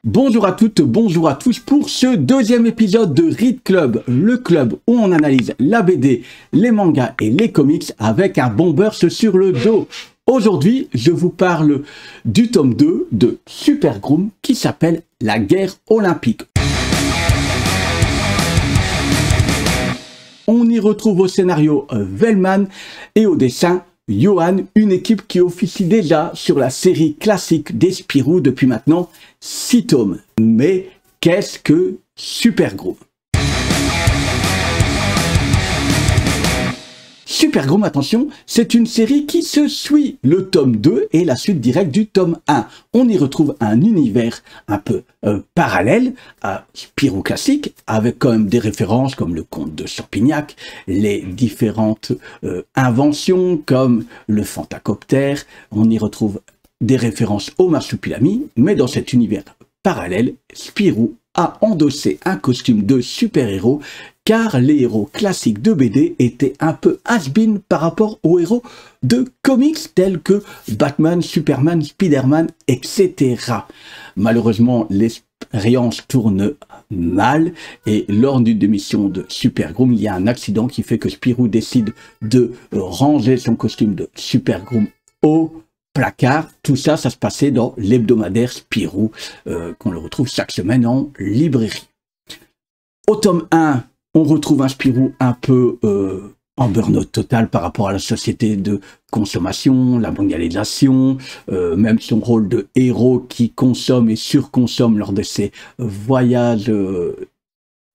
Bonjour à toutes, bonjour à tous pour ce deuxième épisode de Read Club, le club où on analyse la BD, les mangas et les comics avec un bon burst sur le dos. Aujourd'hui, je vous parle du tome 2 de Super Groom qui s'appelle La guerre olympique. On y retrouve au scénario Velman et au dessin Johan, une équipe qui officie déjà sur la série classique des Spirou depuis maintenant 6 tomes. Mais qu'est-ce que Super Groom? Super Groom, attention, c'est une série qui se suit le tome 2 et la suite directe du tome 1. On y retrouve un univers un peu parallèle à Spirou classique, avec quand même des références comme le conte de Champignac, les différentes inventions comme le Fantacoptère. On y retrouve des références au Marsupilami, mais dans cet univers parallèle, Spirou a endossé un costume de super-héros car les héros classiques de BD étaient un peu has-been par rapport aux héros de comics tels que Batman, Superman, Spider-Man, etc. Malheureusement, l'expérience tourne mal et lors d'une démission de Super Groom, il y a un accident qui fait que Spirou décide de ranger son costume de Super Groom au placard. Tout ça, ça se passait dans l'hebdomadaire Spirou qu'on le retrouve chaque semaine en librairie. Au tome 1, on retrouve un Spirou un peu en burn-out total par rapport à la société de consommation, la mondialisation, même son rôle de héros qui consomme et surconsomme lors de ses voyages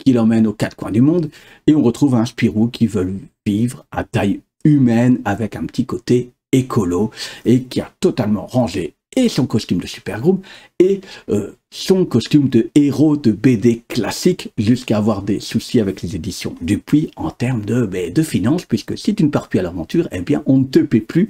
qui l'emmènent aux quatre coins du monde. Et on retrouve un Spirou qui veut vivre à taille humaine avec un petit côté écolo et qui a totalement rangé et son costume de Super Groom et son costume de héros de BD classique jusqu'à avoir des soucis avec les éditions Dupuis en termes de finances, puisque si tu ne pars plus à l'aventure, eh bien on ne te paie plus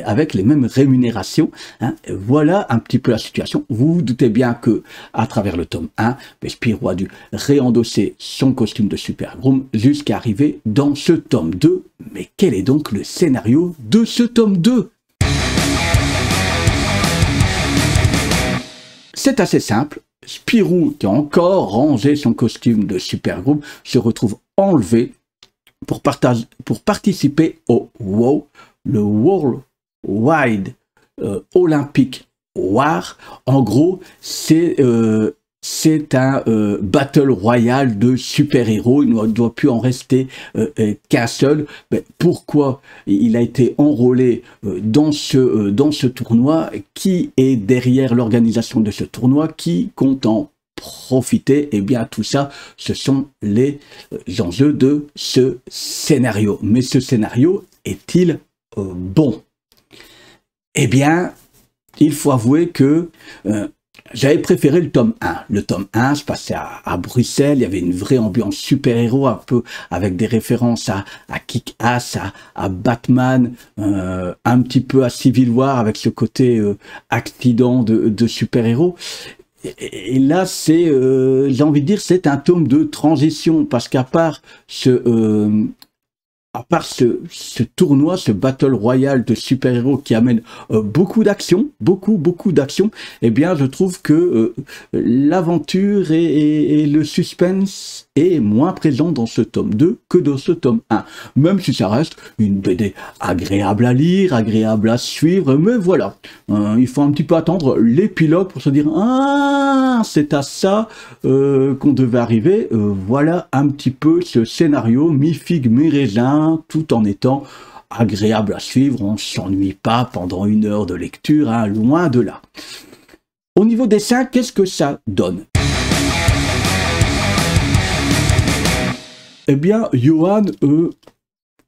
avec les mêmes rémunérations. Hein. Voilà un petit peu la situation. Vous vous doutez bien que à travers le tome 1, Spirou a dû réendosser son costume de Super Groom jusqu'à arriver dans ce tome 2. Mais quel est donc le scénario de ce tome 2? C'est assez simple. Spirou, qui a encore rangé son costume de Super Groom, se retrouve enlevé pour participer au WOW, le World Wide Olympic War. En gros, c'est un battle royal de super-héros. Il ne doit plus en rester qu'un seul. Mais pourquoi il a été enrôlé dans ce tournoi? Qui est derrière l'organisation de ce tournoi? Qui compte en profiter? Eh bien, tout ça, ce sont les enjeux de ce scénario. Mais ce scénario est-il bon? Eh bien, il faut avouer que j'avais préféré le tome 1. Le tome 1 se passait à Bruxelles, il y avait une vraie ambiance super-héros, un peu avec des références à Kick-Ass, à Batman, un petit peu à Civil War avec ce côté accident de super-héros. Et là, c'est, j'ai envie de dire, c'est un tome de transition, parce qu'à part ce tournoi, ce battle royal de super-héros qui amène beaucoup d'action, beaucoup d'action, eh bien, je trouve que l'aventure et le suspense est moins présent dans ce tome 2 que dans ce tome 1. Même si ça reste une BD agréable à lire, agréable à suivre, mais voilà, il faut un petit peu attendre l'épilogue pour se dire « Ah, c'est à ça qu'on devait arriver ». Voilà un petit peu ce scénario mi-figue, mi-raisin, tout en étant agréable à suivre. On ne s'ennuie pas pendant 1 heure de lecture, hein, loin de là. Au niveau dessin, qu'est-ce que ça donne? Eh bien, Johan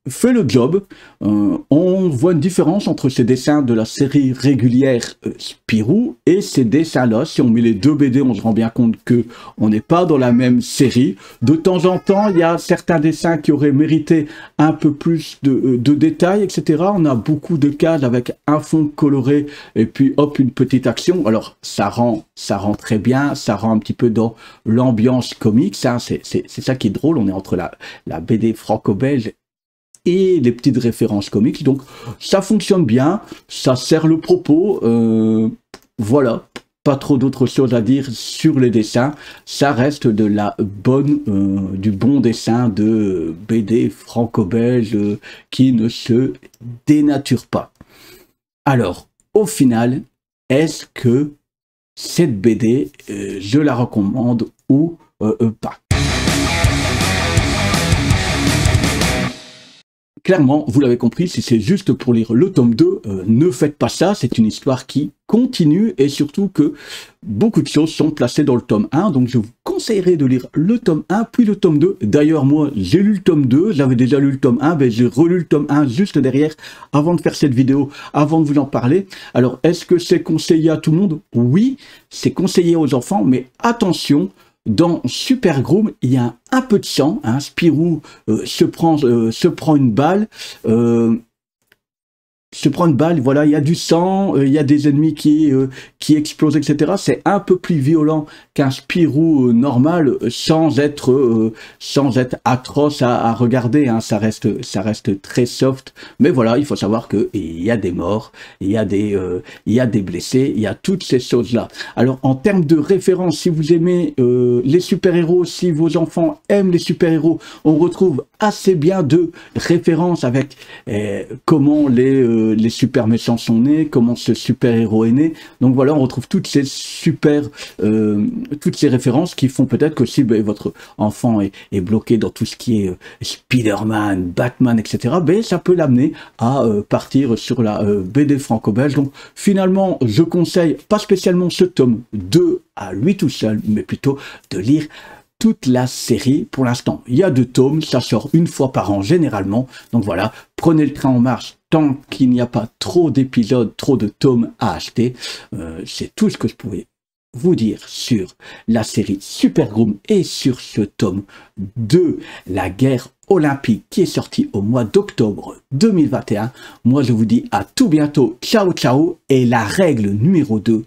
fait le job. On voit une différence entre ces dessins de la série régulière Spirou et ces dessins-là. Si on met les deux BD, on se rend bien compte que on n'est pas dans la même série. De temps en temps, il y a certains dessins qui auraient mérité un peu plus de détails, etc. On a beaucoup de cases avec un fond coloré et puis hop, une petite action. Alors, ça rend très bien, ça rend un petit peu dans l'ambiance comics. Hein. C'est ça qui est drôle. On est entre la BD franco-belge et les petites références comics, donc ça fonctionne bien, ça sert le propos, voilà, pas trop d'autres choses à dire sur les dessins. Ça reste de la bonne, du bon dessin de BD franco-belge qui ne se dénature pas. Alors, au final, est-ce que cette BD, je la recommande ou pas? Clairement, vous l'avez compris, si c'est juste pour lire le tome 2, ne faites pas ça, c'est une histoire qui continue et surtout que beaucoup de choses sont placées dans le tome 1, donc je vous conseillerais de lire le tome 1 puis le tome 2. D'ailleurs, moi, j'ai lu le tome 2, j'avais déjà lu le tome 1, mais j'ai relu le tome 1 juste derrière avant de faire cette vidéo, avant de vous en parler. Alors, est-ce que c'est conseillé à tout le monde? Oui, c'est conseillé aux enfants, mais attention, dans Super Groom, il y a un peu de sang. Hein. Spirou se prend une balle. Voilà, il y a du sang, il y a des ennemis qui explosent, etc. C'est un peu plus violent qu'un Spirou normal, sans être atroce à regarder. Hein. Ça reste très soft. Mais voilà, il faut savoir que il y a des morts, il y a des blessés, il y a toutes ces choses-là. Alors, en termes de référence, si vous aimez les super-héros, si vos enfants aiment les super-héros, on retrouve assez bien de références avec comment les super méchants sont nés, comment ce super-héros est né. Donc voilà, on retrouve toutes ces références qui font peut-être que si votre enfant est bloqué dans tout ce qui est Spider-Man, Batman, etc., ça peut l'amener à partir sur la BD franco-belge. Donc finalement, je conseille pas spécialement ce tome 2 à lui tout seul, mais plutôt de lire toute la série. Pour l'instant, il y a 2 tomes, ça sort une fois par an généralement. Donc voilà, prenez le train en marche tant qu'il n'y a pas trop d'épisodes, trop de tomes à acheter. C'est tout ce que je pouvais vous dire sur la série Super Groom et sur ce tome de la guerre olympique qui est sorti au mois d'octobre 2021. Moi, je vous dis à tout bientôt. Ciao, ciao. Et la règle numéro 2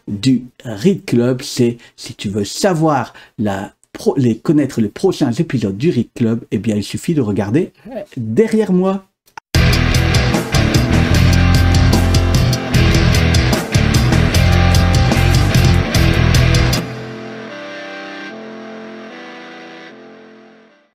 du Read Club, c'est si tu veux savoir connaître les prochains épisodes du Read Club, eh bien, il suffit de regarder derrière moi.